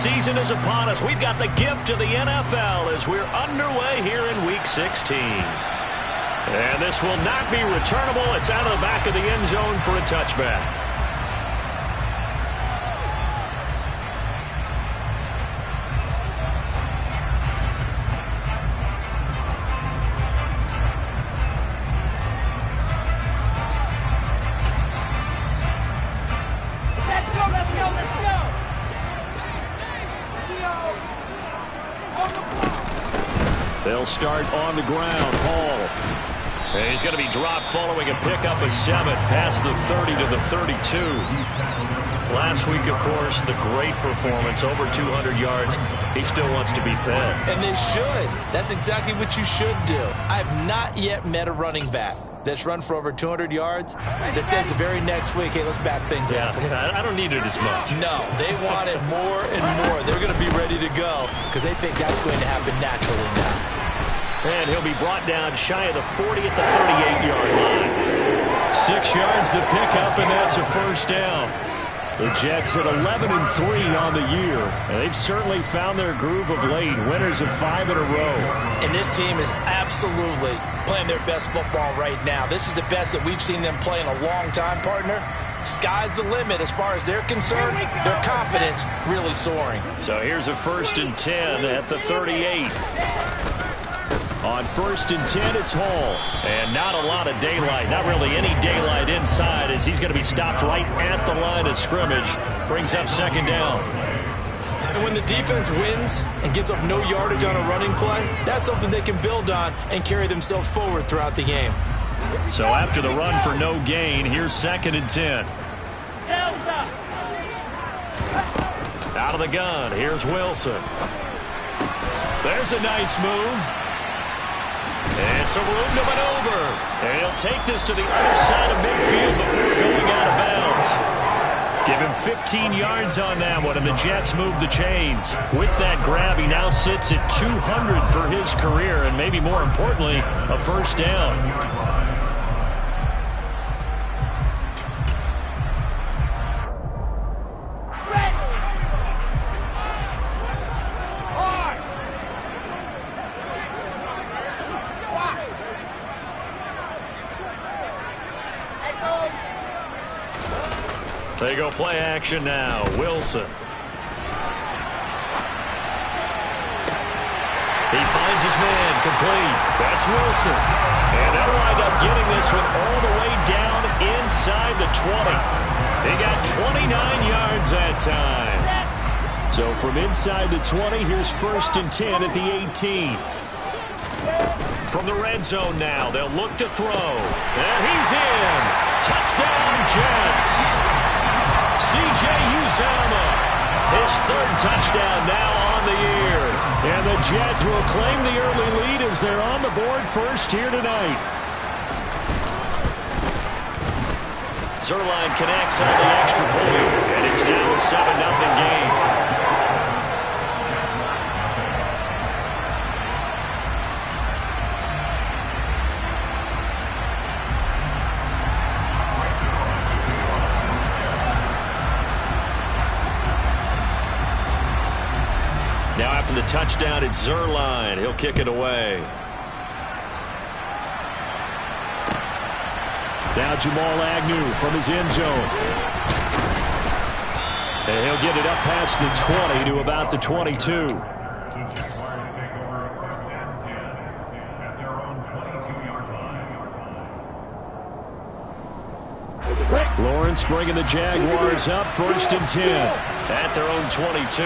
season is upon us. We've got the gift of the NFL as we're underway here in Week 16. And this will not be returnable. It's out of the back of the end zone for a touchback. They'll start on the ground. Hall. And he's going to be dropped following a pickup of 7 past the 30 to the 32. Last week, of course, the great performance, over 200 yards. He still wants to be fed. And they should. That's exactly what you should do. I have not yet met a running back that's run for over 200 yards that says the very next week, hey, let's back things up. Yeah, I don't need it as much. No, they want it more and more. They're going to be ready to go because they think that's going to happen naturally now. And he'll be brought down shy of the 40 at the 38-yard line. 6 yards the pickup, and that's a first down. The Jets at 11-3 on the year. And they've certainly found their groove of late. Winners of 5 in a row. And this team is absolutely playing their best football right now. This is the best that we've seen them play in a long time, partner. Sky's the limit as far as they're concerned. Their confidence really soaring. So here's a 1st and 10 at the 38. On 1st and 10, it's Hall. And not a lot of daylight. Not really any daylight inside as he's going to be stopped right at the line of scrimmage. Brings up 2nd down. And when the defense wins and gives up no yardage on a running play, that's something they can build on and carry themselves forward throughout the game. So after the run for no gain, here's 2nd and 10. Out of the gun, here's Wilson. There's a nice move. And some room to maneuver. And he'll take this to the other side of midfield before going out of bounds. Give him 15 yards on that one, and the Jets move the chains. With that grab, he now sits at 200 for his career, and maybe more importantly, a first down. They go play action now. Wilson. He finds his man complete. That's Wilson. And they'll wind up getting this one all the way down inside the 20. They got 29 yards that time. So from inside the 20, here's 1st and 10 at the 18. From the red zone now, they'll look to throw. And he's in. Touchdown, Jets. C.J. Uzomah, his 3rd touchdown now on the year. And the Jets will claim the early lead as they're on the board first here tonight. Zuerlein connects on the extra point, and it's now a 7-0 game. Now after the touchdown, it's Zuerlein. He'll kick it away. Now Jamal Agnew from his end zone. And he'll get it up past the 20 to about the 22. Lawrence bringing the Jaguars up 1st and 10 at their own 22.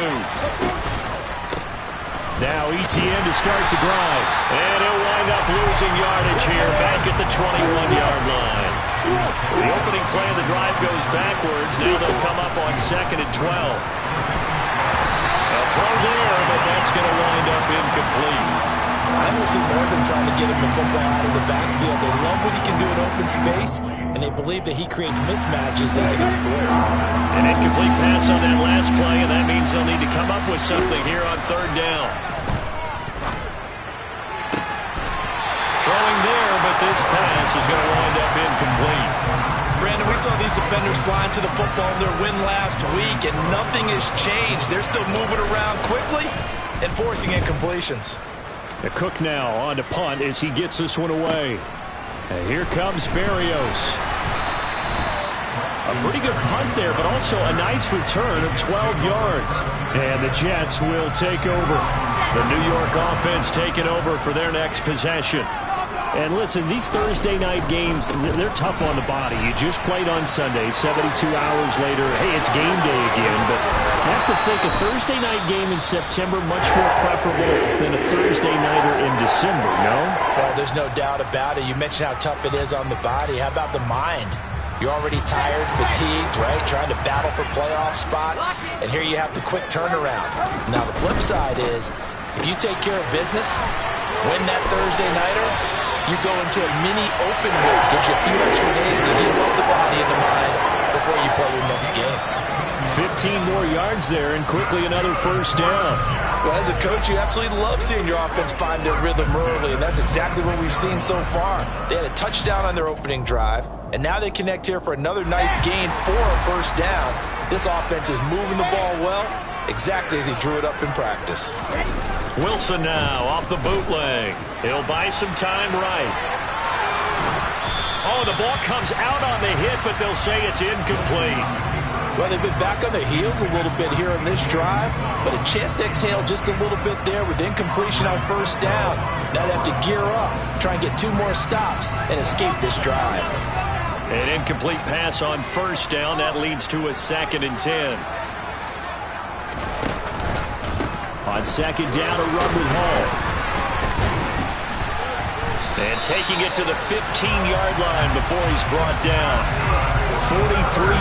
Now ETN to start the drive. And he'll wind up losing yardage here back at the 21-yard line. The opening play of the drive goes backwards. Now they'll come up on 2nd and 12. A throw there, but that's going to wind up incomplete. I don't see more than trying to get him the football out of the backfield. They love what he can do in open space, and they believe that he creates mismatches they can exploit. An incomplete pass on that last play, and that means they'll need to come up with something here on 3rd down. Throwing there, but this pass is going to wind up incomplete. Brandon, we saw these defenders flying to the football in their win last week, and nothing has changed. They're still moving around quickly and forcing incompletions. The Cook now on to punt as he gets this one away. And here comes Berrios. A pretty good punt there, but also a nice return of 12 yards. And the Jets will take over. The New York offense taking over for their next possession. And listen, these Thursday night games, they're tough on the body. You just played on Sunday, 72 hours later. Hey, it's game day again. But I have to think a Thursday night game in September much more preferable than a Thursday nighter in December, no? Well, there's no doubt about it. You mentioned how tough it is on the body. How about the mind? You're already tired, fatigued, right? Trying to battle for playoff spots. And here you have the quick turnaround. Now, the flip side is, if you take care of business, win that Thursday nighter, you go into a mini open week. Gives you a few extra days to heal up the body and the mind before you play your next game. 15 more yards there and quickly another first down. Well, as a coach, you absolutely love seeing your offense find their rhythm early, and that's exactly what we've seen so far. They had a touchdown on their opening drive, and now they connect here for another nice gain for a first down. This offense is moving the ball well, exactly as he drew it up in practice. Wilson now off the bootleg. He'll buy some time right. Oh, the ball comes out on the hit, but they'll say it's incomplete. Well, they've been back on their heels a little bit here in this drive, but a chance to exhale just a little bit there with incompletion on first down. Now they have to gear up, try and get 2 more stops, and escape this drive. An incomplete pass on first down. That leads to a 2nd and 10. On 2nd down, a run with Hall. And taking it to the 15-yard line before he's brought down. 43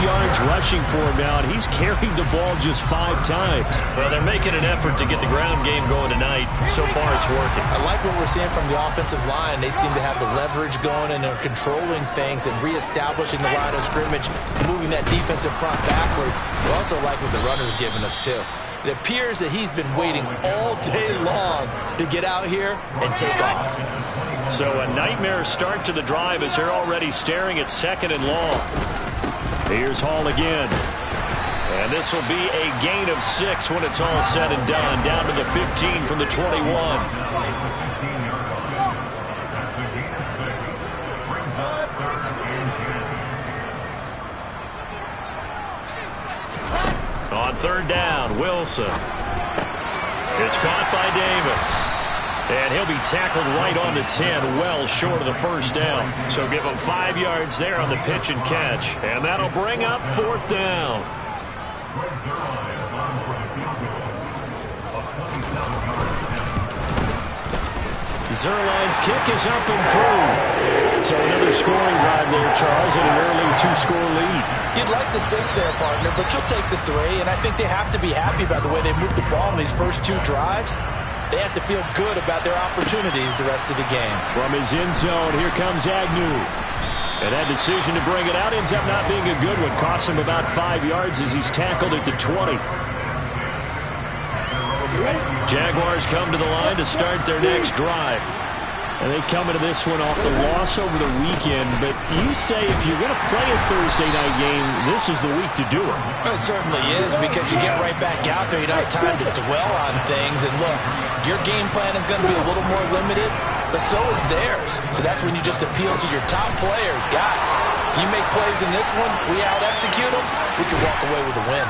yards rushing for him now, and he's carried the ball just 5 times. Well, they're making an effort to get the ground game going tonight. So far, it's working. I like what we're seeing from the offensive line. They seem to have the leverage going, and they're controlling things and reestablishing the line of scrimmage, moving that defensive front backwards. We also like what the runner's giving us, too. It appears that he's been waiting all day long to get out here and take off. So a nightmare start to the drive as they're already staring at 2nd and long. Here's Hall again. And this will be a gain of 6 when it's all said and done. Down to the 15 from the 21. On 3rd down, Wilson. It's caught by Davis. And he'll be tackled right on the 10, well short of the first down. So give him 5 yards there on the pitch and catch. And that'll bring up 4th down. Zuerlein's kick is up and through. So another scoring drive there, Charles, and an early 2-score lead. You'd like the 6 there, partner, but you'll take the 3. And I think they have to be happy about the way they moved the ball in these first 2 drives. They have to feel good about their opportunities the rest of the game. From his end zone, here comes Agnew. And that decision to bring it out ends up not being a good one. Costs him about 5 yards as he's tackled at the 20. Jaguars come to the line to start their next drive. And they come into this one off the loss over the weekend. But you say if you're going to play a Thursday night game, this is the week to do it. Well, it certainly is, because you get right back out there. You don't have time to dwell on things. And look, your game plan is going to be a little more limited, but so is theirs. So that's when you just appeal to your top players. Guys, you make plays in this one, we out-execute them, we can walk away with a win.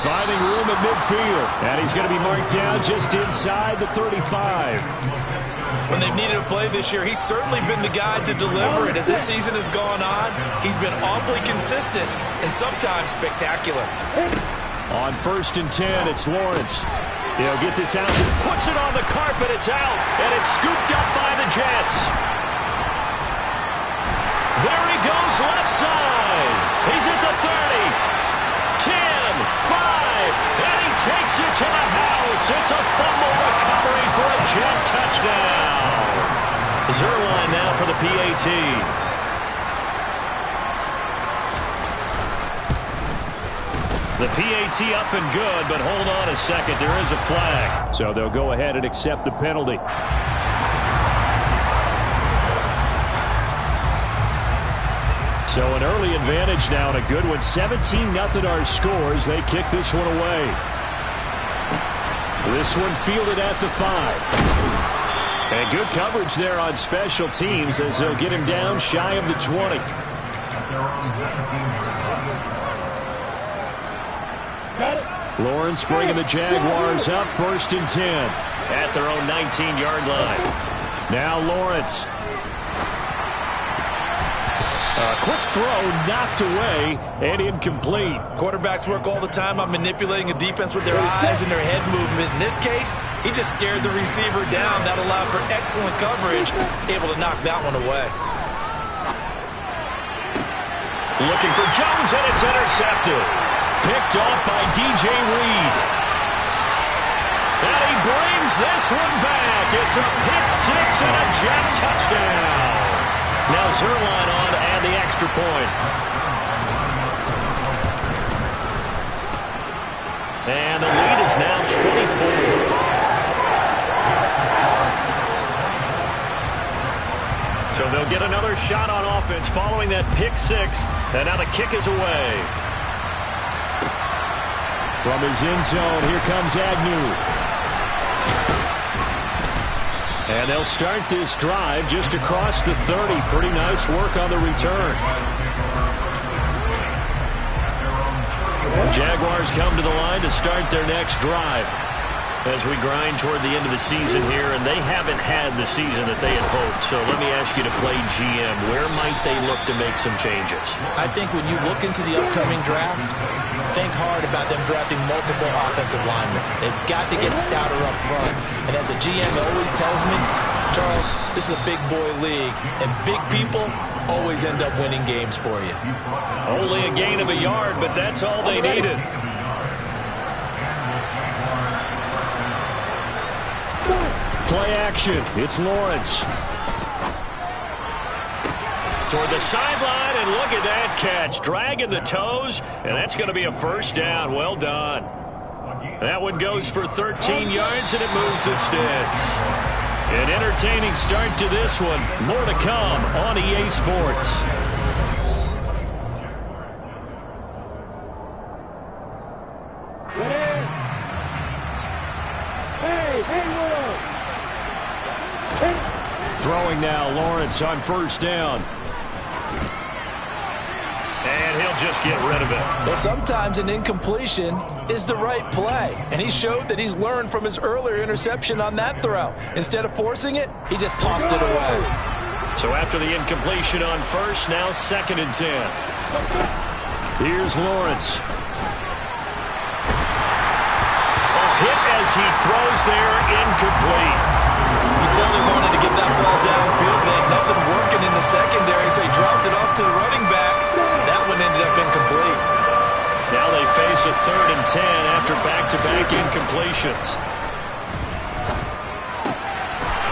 Finding room at midfield. And he's going to be marked down just inside the 35. When they've needed a play this year, he's certainly been the guy to deliver it. As this season has gone on, he's been awfully consistent and sometimes spectacular. On 1st and 10, it's Lawrence. He'll get this out and puts it on the carpet. It's out, and it's scooped up by the Jets. There he goes left side. He's at the 30, 10, 5, and he takes it to the house. It's a fumble recovery for a Jet touchdown. Zuerlein now for the PAT. The PAT up and good, but hold on a second. There is a flag. So they'll go ahead and accept the penalty. So an early advantage now and a good one. 17-0 our scores. They kick this one away. This one fielded at the 5. And good coverage there on special teams as they'll get him down shy of the 20. Lawrence bringing the Jaguars up 1st and 10 at their own 19-yard line. Now Lawrence. A quick throw knocked away and incomplete. Quarterbacks work all the time on manipulating a defense with their eyes and their head movement. In this case, he just stared the receiver down. That allowed for excellent coverage, able to knock that one away. Looking for Jones, and it's intercepted. Picked off by DJ Reed. And he brings this one back. It's a pick 6 and a jet touchdown. Now Zerline on to add the extra point. And the lead is now 24. So they'll get another shot on offense following that pick 6. And now the kick is away. From his end zone, here comes Agnew. And they'll start this drive just across the 30. Pretty nice work on the return. Jaguars come to the line to start their next drive as we grind toward the end of the season here, and they haven't had the season that they had hoped. So let me ask you to play GM. Where might they look to make some changes? I think when you look into the upcoming draft, think hard about them drafting multiple offensive linemen. They've got to get stouter up front. And as a GM always tells me, Charles, this is a big boy league, and big people always end up winning games for you. Only a gain of a yard, but that's all they needed. Play action. It's Lawrence. Toward the sideline, and look at that catch. Dragging the toes, and that's going to be a first down. Well done. That one goes for 13 yards, and it moves the sticks. An entertaining start to this one. More to come on EA Sports. Throwing now, Lawrence on first down. And he'll just get rid of it. Well, sometimes an incompletion is the right play. And he showed that he's learned from his earlier interception on that throw. Instead of forcing it, he just tossed it away. So after the incompletion on first, now 2nd and 10. Here's Lawrence. A hit as he throws there, incomplete. You tell he wanted to get that ball downfield. They had nothing working in the secondary, so he dropped it off to the running back. That one ended up incomplete. Now they face a 3rd and 10 after back-to-back incompletions.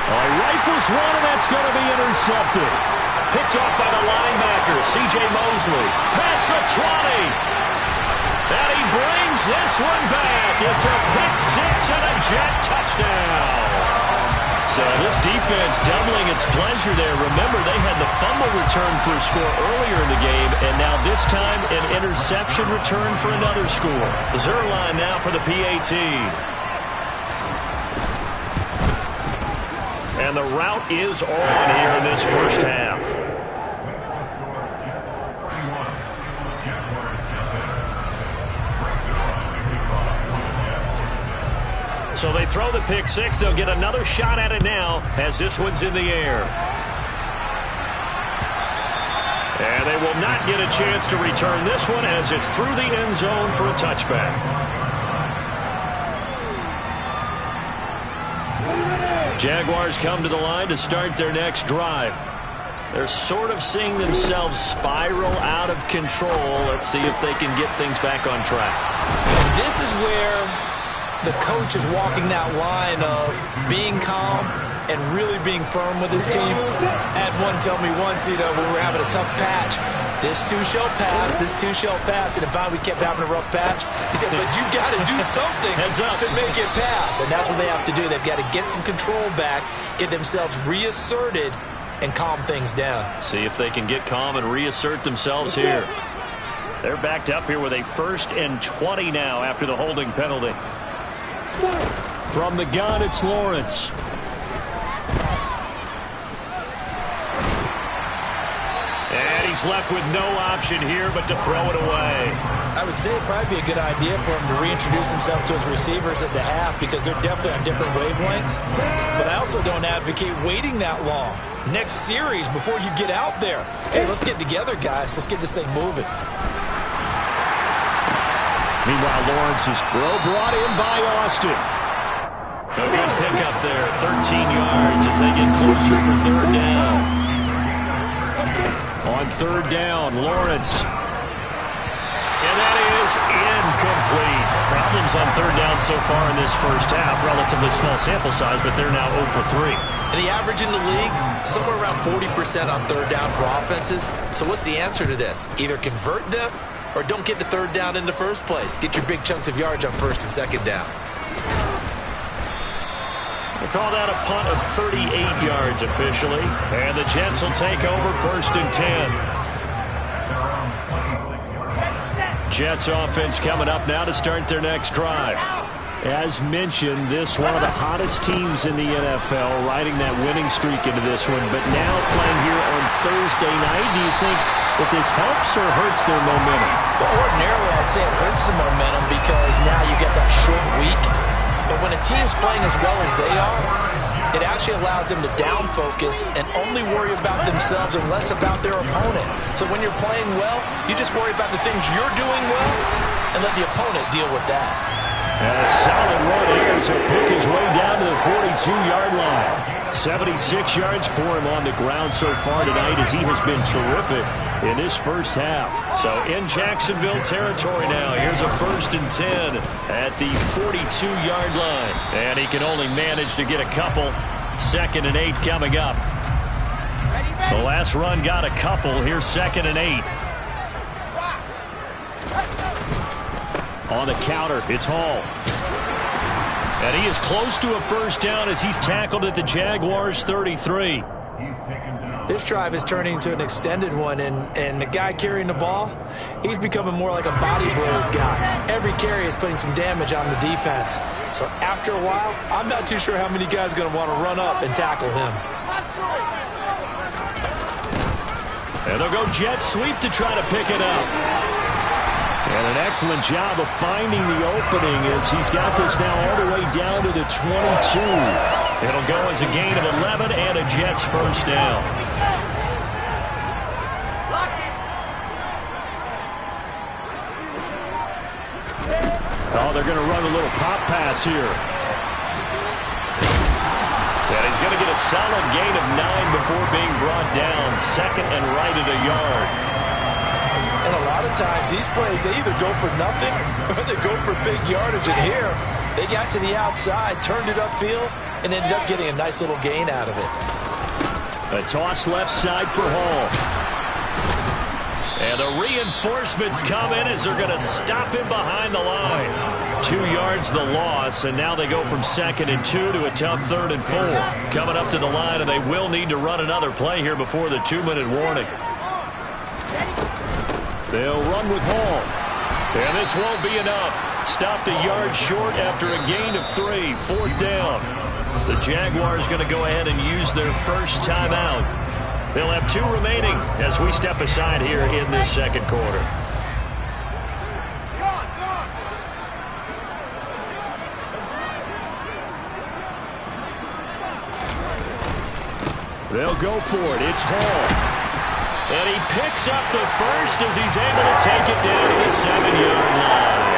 Oh, he rifles one, and that's going to be intercepted. Picked off by the linebacker, C.J. Mosley. Past the 20. And he brings this one back. It's a pick 6 and a jet touchdown. So this defense doubling its pleasure there. Remember, they had the fumble return for a score earlier in the game, and now this time an interception return for another score. Zerline now for the PAT. And the route is on here in this first half. So they throw the pick 6. They'll get another shot at it now as this one's in the air. And they will not get a chance to return this one as it's through the end zone for a touchback. Jaguars come to the line to start their next drive. They're sort of seeing themselves spiral out of control. Let's see if they can get things back on track. This is where the coach is walking that line of being calm and really being firm with his team. Had one tell me once, when we were having a tough patch, this too shall pass, this too shall pass. And if we kept having a rough patch, he said, but you got to do something to make it pass. And that's what they have to do. They've got to get some control back, get themselves reasserted, and calm things down. See if they can get calm and reassert themselves here. They're backed up here with a 1st and 20 now after the holding penalty. From the gun, it's Lawrence. And he's left with no option here but to throw it away. I would say it'd probably be a good idea for him to reintroduce himself to his receivers at the half because they're definitely on different wavelengths. But I also don't advocate waiting that long. Next series before you get out there. Hey, let's get together, guys. Let's get this thing moving. Meanwhile, Lawrence's throw brought in by Austin. A good pickup there, 13 yards as they get closer for 3rd down. On 3rd down, Lawrence. And that is incomplete. Problems on 3rd down so far in this first half. Relatively small sample size, but they're now 0 for 3. And the average in the league, somewhere around 40% on 3rd down for offenses. So what's the answer to this? Either convert them or don't get to 3rd down in the first place. Get your big chunks of yards on 1st and 2nd down. We'll call that a punt of 38 yards officially. And the Jets will take over 1st and 10. Jets offense coming up now to start their next drive. As mentioned, this one of the hottest teams in the NFL, riding that winning streak into this one. But now playing here on Thursday night, do you think that this helps or hurts their momentum? Well, ordinarily, I'd say it hurts the momentum because now you get that short week. But when a team's playing as well as they are, it actually allows them to down focus and only worry about themselves and less about their opponent. So when you're playing well, you just worry about the things you're doing well and let the opponent deal with that. And a solid run here as he'll pick his way down to the 42-yard line. 76 yards for him on the ground so far tonight as he has been terrific in this first half. So in Jacksonville territory now. Here's a 1st and 10 at the 42-yard line. And he can only manage to get a couple. 2nd and 8 coming up. The last run got a couple. Here's 2nd and 8. On the counter, it's Hall. And he is close to a 1st down as he's tackled at the Jaguars' 33. This drive is turning into an extended one, and the guy carrying the ball, he's becoming more like a body blows guy. Every carry is putting some damage on the defense. So after a while, I'm not too sure how many guys are going to want to run up and tackle him. And they'll go jet sweep to try to pick it up. And an excellent job of finding the opening as he's got this now all the way down to the 22. It'll go as a gain of 11 and a Jets 1st down. Oh, they're going to run a little pop pass here. And he's going to get a solid gain of 9 before being brought down. 2nd and right at a yard. And a lot of times, these plays, they either go for nothing or they go for big yardage. And here, they got to the outside, turned it upfield, and ended up getting a nice little gain out of it. A toss left side for Hall. And the reinforcements come in as they're going to stop him behind the line. 2 yards the loss, and now they go from 2nd and 2 to a tough 3rd and 4. Coming up to the line, and they will need to run another play here before the 2-minute warning. They'll run with Hall. And this won't be enough. Stopped a yard short after a gain of 3. 4th down. The Jaguars going to go ahead and use their first timeout. They'll have 2 remaining as we step aside here in this 2nd quarter. They'll go for it. It's Hall. And he picks up the first as he's able to take it down to the 7-yard line.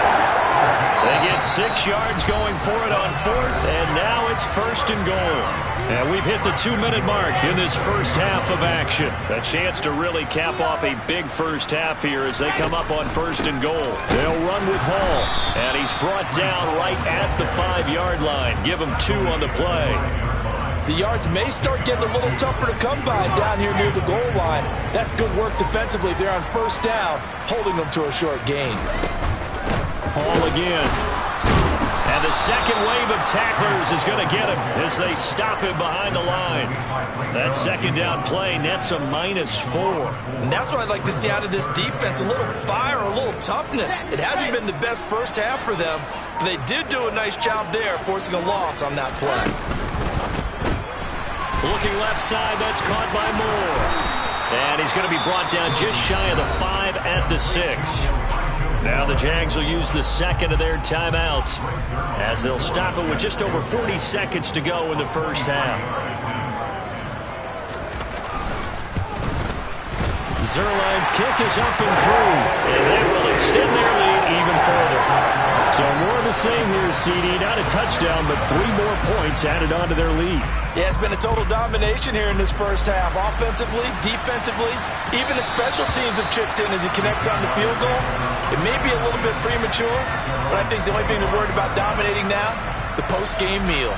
They get 6 yards going for it on 4th, and now it's 1st and goal. And we've hit the 2-minute mark in this first half of action. A chance to really cap off a big first half here as they come up on 1st and goal. They'll run with Hall, and he's brought down right at the 5-yard line. Give him 2 on the play. The yards may start getting a little tougher to come by down here near the goal line. That's good work defensively there on 1st down, holding them to a short gain. Hall again. And the second wave of tacklers is going to get him as they stop him behind the line. That second down play nets a -4. And that's what I'd like to see out of this defense, a little fire, a little toughness. It hasn't been the best first half for them, but they did do a nice job there, forcing a loss on that play. Looking left side, that's caught by Moore. And he's going to be brought down just shy of the 5 at the 6. Now the Jags will use the second of their timeouts as they'll stop it with just over 40 seconds to go in the first half. Zerline's kick is up and through, and that will extend their lead even further. So more of the same here, CD. Not a touchdown, but 3 more points added on to their lead. Yeah, it's been a total domination here in this first half. Offensively, defensively, even the special teams have chipped in as he connects on the field goal. It may be a little bit premature, but I think the only thing they're worried about dominating now, the post-game meal.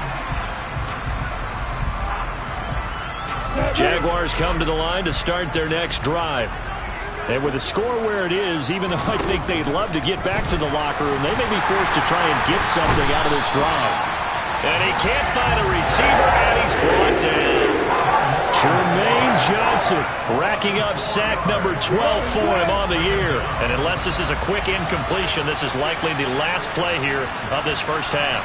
Jaguars come to the line to start their next drive. And with the score where it is, even though I think they'd love to get back to the locker room, they may be forced to try and get something out of this drive. And he can't find a receiver, and he's brought down. Jermaine Johnson racking up sack number 12 for him on the year. And unless this is a quick incompletion, this is likely the last play here of this first half.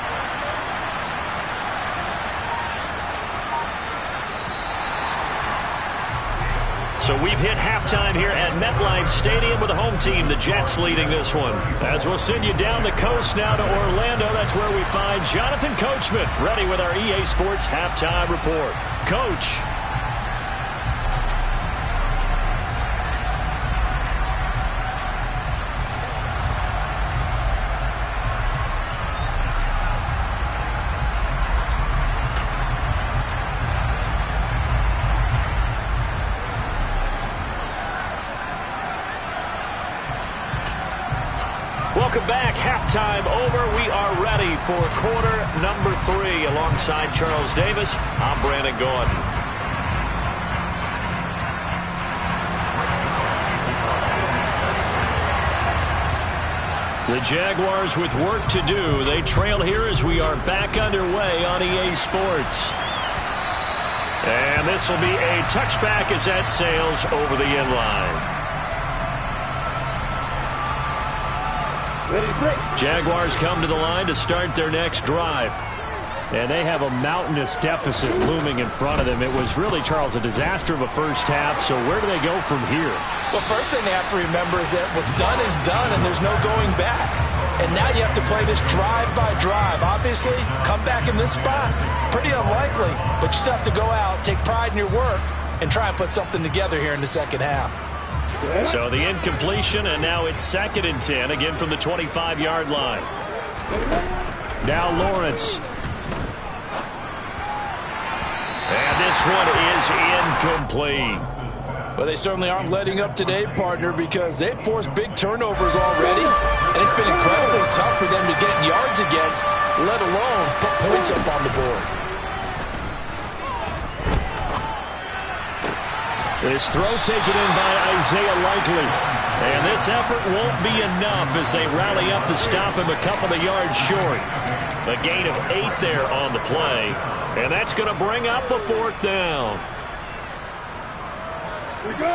So we've hit halftime here at MetLife Stadium with the home team, the Jets, leading this one. As we'll send you down the coast now to Orlando, that's where we find Jonathan Coachman, ready with our EA Sports halftime report. Coach. Welcome back. Halftime over. We are ready for quarter number 3. Alongside Charles Davis, I'm Brandon Gordon. The Jaguars with work to do. They trail here as we are back underway on EA Sports. And this will be a touchback as that sails over the end line. Jaguars come to the line to start their next drive. And they have a mountainous deficit looming in front of them. It was really, Charles, a disaster of a first half. So where do they go from here? Well, first thing they have to remember is that what's done is done, and there's no going back. And now you have to play this drive by drive. Obviously, come back in this spot, pretty unlikely. But you still have to go out, take pride in your work, and try and put something together here in the second half. So the incompletion, and now it's 2nd and 10, again from the 25-yard line. Now Lawrence. And this one is incomplete. Well, they certainly aren't letting up today, partner, because they've forced big turnovers already, and it's been incredibly tough for them to get yards against, let alone put points up on the board. This throw taken in by Isaiah Likely. And this effort won't be enough as they rally up to stop him a couple of yards short. A gain of 8 there on the play. And that's going to bring up a 4th down. We go!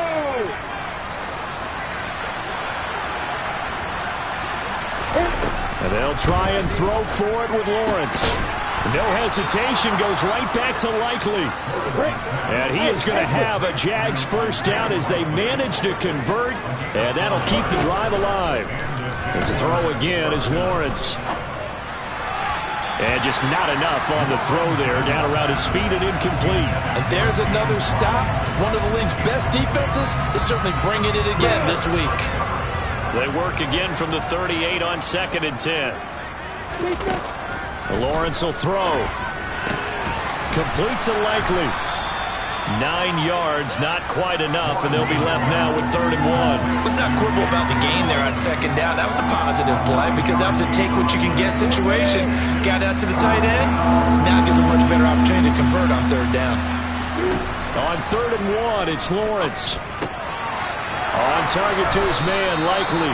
And they'll try and throw for it with Lawrence. No hesitation, goes right back to Likely. And he is going to have a Jags first down as they manage to convert. And that'll keep the drive alive. And to throw again is Lawrence. And just not enough on the throw there. Down around his feet and incomplete. And there's another stop. One of the league's best defenses is certainly bringing it again this week. They work again from the 38 on 2nd and 10. Lawrence will throw. Complete to Likely. 9 yards, not quite enough, and they'll be left now with 3rd and 1. Let's not quibble about the gain there on 2nd down. That was a positive play because that was a take-what-you-can-get situation. Got out to the tight end. Now it gives a much better opportunity to convert on 3rd down. On 3rd and 1, it's Lawrence. On target to his man, Likely.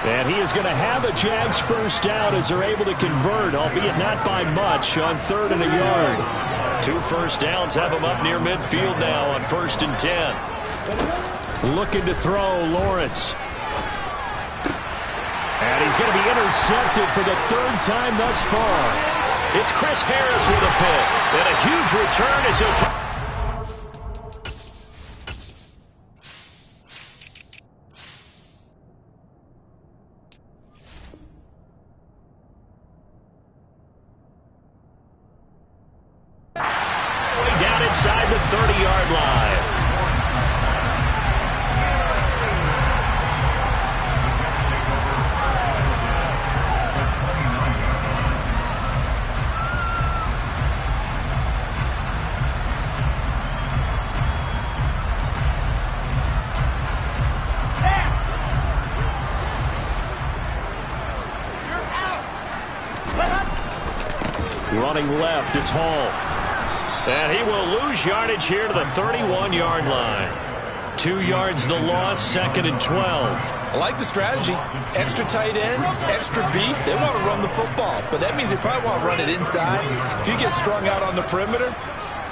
And he is going to have a Jags first down as they're able to convert, albeit not by much, on 3rd and a yard. 2 first downs have him up near midfield now on 1st and 10. Looking to throw, Lawrence. And he's going to be intercepted for the 3rd time thus far. It's Chris Harris with a pick. And a huge return as he'll down inside the 30-yard line. Running left, it's Hall. And he will lose yardage here to the 31-yard line. 2 yards the loss, 2nd and 12. I like the strategy. Extra tight ends, extra beef. They want to run the football, but that means they probably want to run it inside. If you get strung out on the perimeter,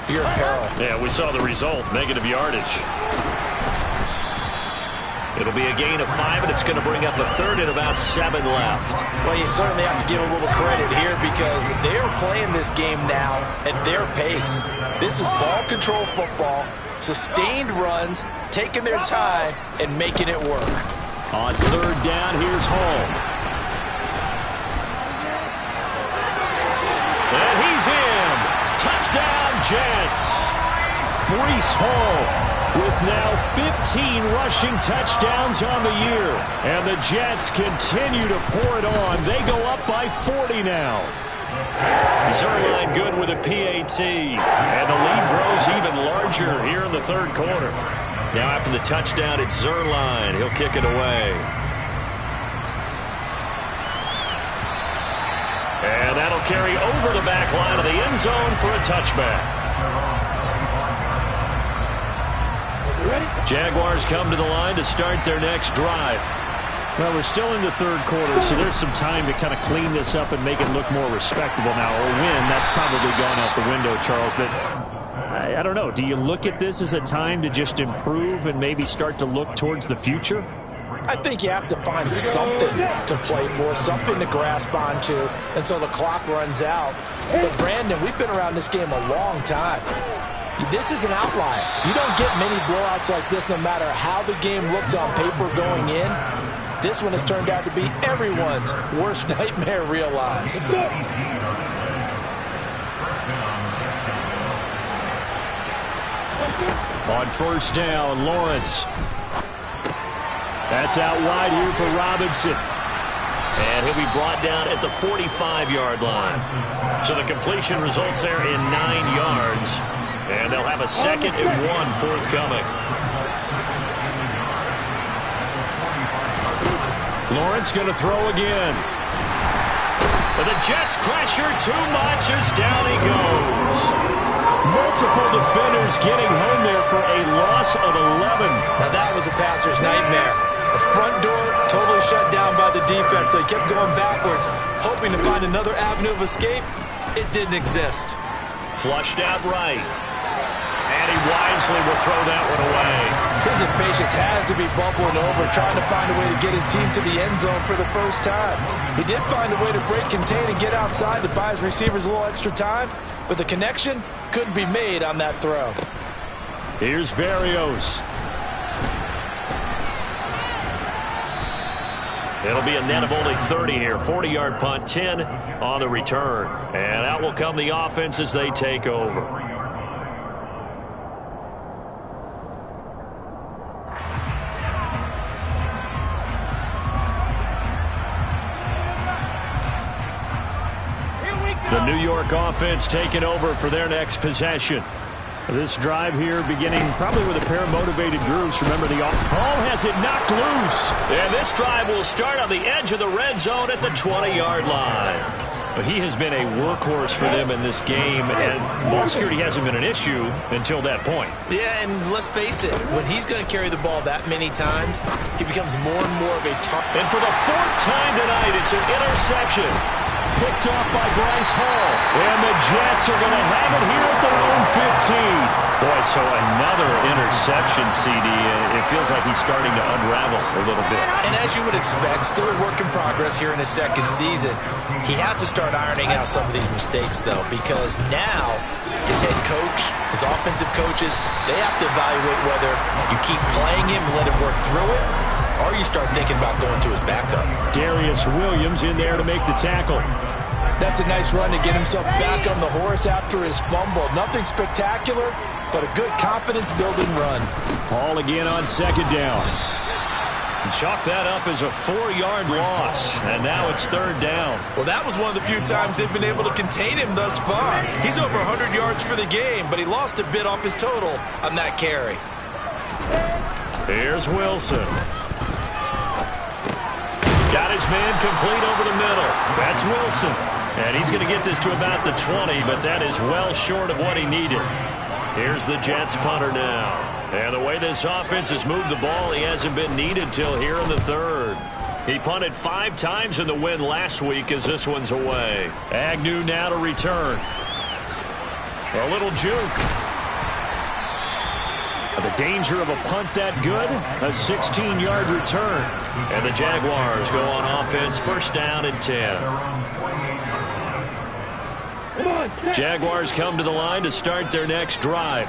you're in peril. Yeah, we saw the result, negative yardage. It'll be a gain of 5, and it's going to bring up the 3rd and about 7 left. Well, you certainly have to give a little credit here because they are playing this game now at their pace. This is ball control football, sustained runs, taking their time, and making it work. On 3rd down, here's Hall. And he's in. Touchdown, Jets. Breece Hall with now 15 rushing touchdowns on the year. And the Jets continue to pour it on. They go up by 40 now. Zerline good with a PAT. And the lead grows even larger here in the 3rd quarter. Now after the touchdown, it's Zerline. He'll kick it away. And that'll carry over the back line of the end zone for a touchback. Jaguars come to the line to start their next drive. Well, we're still in the 3rd quarter, so there's some time to kind of clean this up and make it look more respectable now. A win, that's probably gone out the window, Charles. But I don't know. Do you look at this as a time to just improve and maybe start to look towards the future? I think you have to find something to play for, something to grasp onto until the clock runs out. But, Brandon, we've been around this game a long time. This is an outlier. You don't get many blowouts like this no matter how the game looks on paper going in. This one has turned out to be everyone's worst nightmare realized. On 1st down, Lawrence. That's out wide here for Robinson. And he'll be brought down at the 45-yard line. So the completion results there in 9 yards. And they'll have a 2nd and 1 forthcoming. Lawrence going to throw again. But the Jets pressure too much as down he goes. Multiple defenders getting home there for a loss of 11. Now that was a passer's nightmare. The front door totally shut down by the defense. So he kept going backwards, hoping to find another avenue of escape. It didn't exist. Flushed out right. And he wisely will throw that one away. His impatience has to be bubbling over, trying to find a way to get his team to the end zone for the first time. He did find a way to break, contain, and get outside to buy his receivers a little extra time, but the connection couldn't be made on that throw. Here's Berrios. It'll be a net of only 30 here. 40-yard punt, 10 on the return. And out will come the offense as they take over. The New York offense taking over for their next possession. This drive here beginning probably with a pair of motivated groups. Remember, the ball has it knocked loose. And this drive will start on the edge of the red zone at the 20-yard line. But he has been a workhorse for them in this game, and ball security hasn't been an issue until that point. Yeah, and let's face it, when he's going to carry the ball that many times, he becomes more and more of a target. And for the fourth time tonight, it's an interception. Picked off by Bryce Hall. And the Jets are going to have it here at their own 15. Boy, so another interception, CD. It feels like he's starting to unravel a little bit. And as you would expect, still a work in progress here in his second season. He has to start ironing out some of these mistakes, though, because now his head coach, his offensive coaches, they have to evaluate whether you keep playing him and let him work through it, or you start thinking about going to his backup. Darius Williams in there to make the tackle. That's a nice run to get himself back on the horse after his fumble. Nothing spectacular, but a good confidence-building run. Ball again on second down. Chalk that up as a 4-yard loss, and now it's third down. Well, that was one of the few times they've been able to contain him thus far. He's over 100 yards for the game, but he lost a bit off his total on that carry. Here's Wilson. Got his man complete over the middle. That's Wilson. And he's going to get this to about the 20, but that is well short of what he needed. Here's the Jets punter now. And the way this offense has moved the ball, he hasn't been needed till here in the third. He punted 5 times in the win last week as this one's away. Agnew now to return. A little juke. The danger of a punt that good, a 16-yard return. And the Jaguars go on offense, first down and 10. Jaguars come to the line to start their next drive.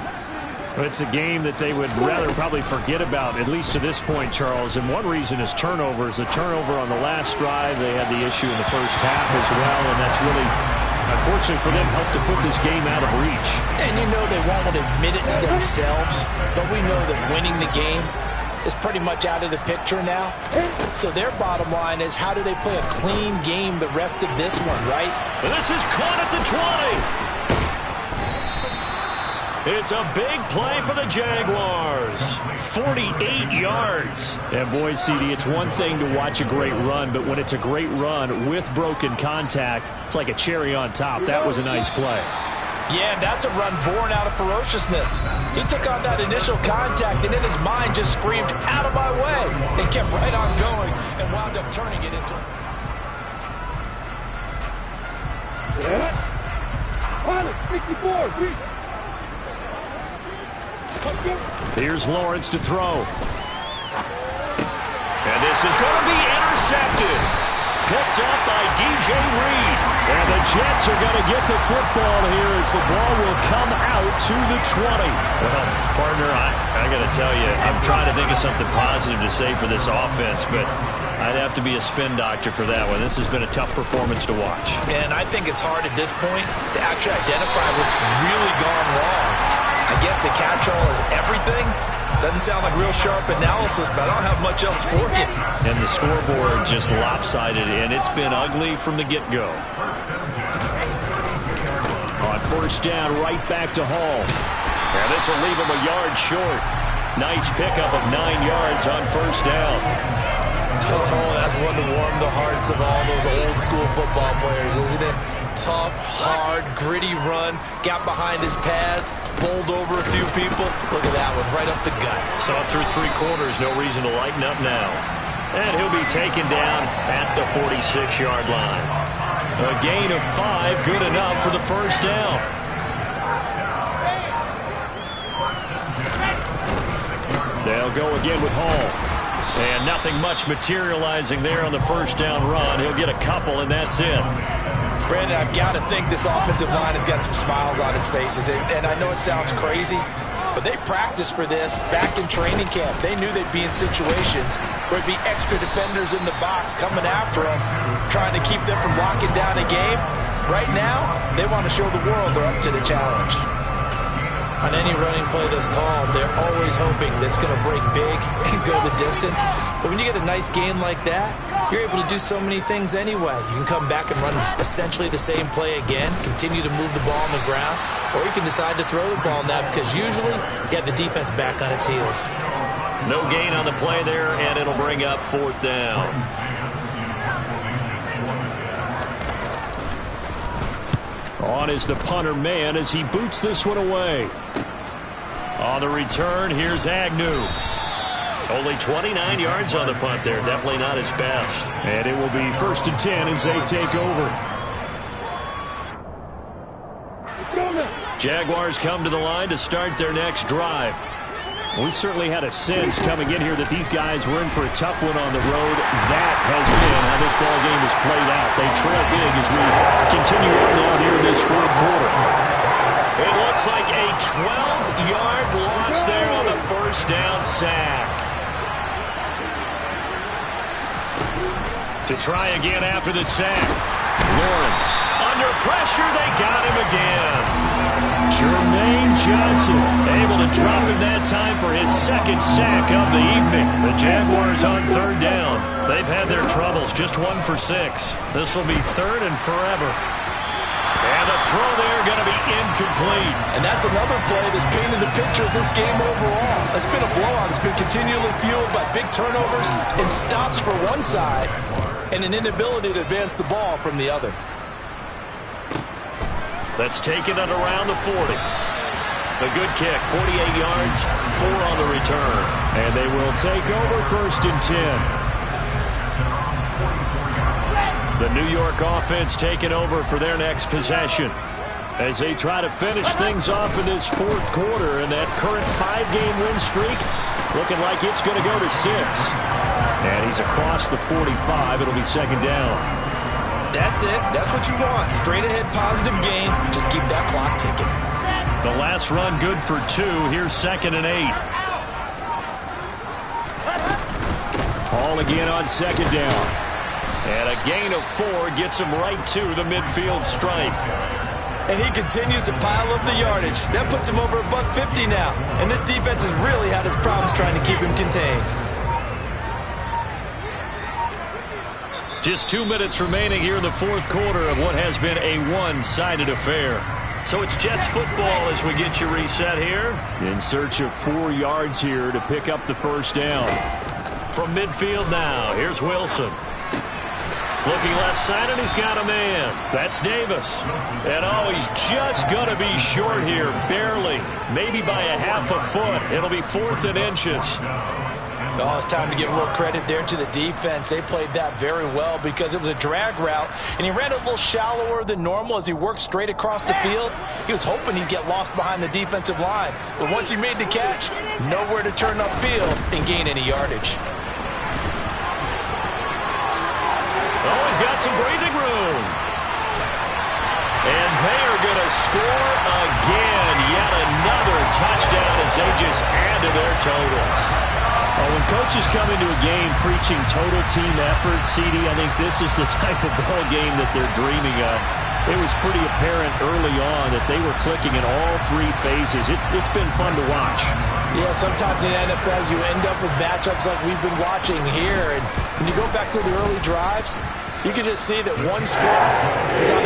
It's a game that they would rather probably forget about, at least to this point, Charles. And one reason is turnovers. The turnover on the last drive, they had the issue in the first half as well, and that's really, unfortunately for them, helped to put this game out of reach. And you know they won't admit it to themselves, but we know that winning the game is pretty much out of the picture now. So their bottom line is, how do they play a clean game the rest of this one, right? And this is caught at the 20. It's a big play for the Jaguars. 48 yards. And boy, CD, it's one thing to watch a great run, but when it's a great run with broken contact, it's like a cherry on top. That was a nice play. Yeah, that's a run born out of ferociousness. He took on that initial contact, and in his mind just screamed, "Out of my way!" and kept right on going and wound up turning it into... Here's Lawrence to throw. And this is going to be intercepted. Picked up by DJ Reed. And the Jets are going to get the football here as the ball will come out to the 20. Well, partner, I got to tell you, I'm trying to think of something positive to say for this offense, but I'd have to be a spin doctor for that one. This has been a tough performance to watch. And I think it's hard at this point to actually identify what's really gone wrong. I guess the catch-all is everything. Doesn't sound like real sharp analysis, but I don't have much else for you. And the scoreboard just lopsided, and it's been ugly from the get-go. On first down, right back to Hall. And this will leave him a yard short. Nice pickup of 9 yards on first down. Oh, that's one to warm the hearts of all those old-school football players, isn't it? Tough, hard, gritty run, got behind his pads, bowled over a few people. Look at that one, right up the gut. Saw it through 3 quarters, no reason to lighten up now. And he'll be taken down at the 46-yard line. A gain of 5, good enough for the first down. They'll go again with Hall. And nothing much materializing there on the first down run. He'll get a couple, and that's it. Brandon, I've got to think this offensive line has got some smiles on its faces. And I know it sounds crazy, but they practiced for this back in training camp. They knew they'd be in situations where it'd be extra defenders in the box coming after them, trying to keep them from locking down a game. Right now, they want to show the world they're up to the challenge. On any running play that's called, they're always hoping that it's going to break big and go the distance. But when you get a nice game like that, you're able to do so many things anyway. You can come back and run essentially the same play again, continue to move the ball on the ground, or you can decide to throw the ball now because usually you have the defense back on its heels. No gain on the play there, and it'll bring up fourth down. On is the punter man as he boots this one away. On the return, here's Agnew. Only 29 yards on the punt there. Definitely not his best. And it will be 1st and 10 as they take over. Jaguars come to the line to start their next drive. We certainly had a sense coming in here that these guys were in for a tough one on the road. That has been how this ball game has played out. They trail big as we continue on now here in this 4th quarter. It looks like a 12-yard loss there on the first down sack. To try again after the sack. Lawrence. Under pressure, they got him again. Jermaine Johnson able to drop him that time for his 2nd sack of the evening. The Jaguars on 3rd down. They've had their troubles, just 1 for 6. This will be 3rd and forever. And the throw there going to be incomplete. And that's another play that's painted the picture of this game overall. It's been a blowout. It's been continually fueled by big turnovers and stops for one side and an inability to advance the ball from the other. That's taken it around the 40. A good kick, 48 yards, 4 on the return. And they will take over 1st and 10. The New York offense taking over for their next possession as they try to finish things off in this 4th quarter. And that current 5-game win streak looking like it's going to go to 6. And he's across the 45. It'll be 2nd down. That's it. That's what you want. Straight ahead positive gain. Just keep that clock ticking. The last run good for 2. Here's 2nd and 8. Ball again on 2nd down. And a gain of 4 gets him right to the midfield stripe. And he continues to pile up the yardage. That puts him over $150 now. And this defense has really had its problems trying to keep him contained. Just 2 minutes remaining here in the 4th quarter of what has been a one-sided affair. So it's Jets football as we get you reset here. In search of 4 yards here to pick up the 1st down. From midfield now, here's Wilson. Looking left side, and he's got a man. That's Davis. And oh, he's just going to be short here, barely. Maybe by a half a foot. It'll be 4th and inches. Oh, it's time to give a little credit there to the defense. They played that very well because it was a drag route, and he ran a little shallower than normal as he worked straight across the field. He was hoping he'd get lost behind the defensive line, but once he made the catch, nowhere to turn upfield and gain any yardage. Oh, he's got some breathing room. And they are going to score again. Yet another touchdown as they just add to their totals. Well, when coaches come into a game preaching total team effort, CD, I think this is the type of ball game that they're dreaming of. It was pretty apparent early on that they were clicking in all 3 phases. It's been fun to watch. Yeah, sometimes in the NFL you end up with matchups like we've been watching here. And when you go back to the early drives, you can just see that one squad is on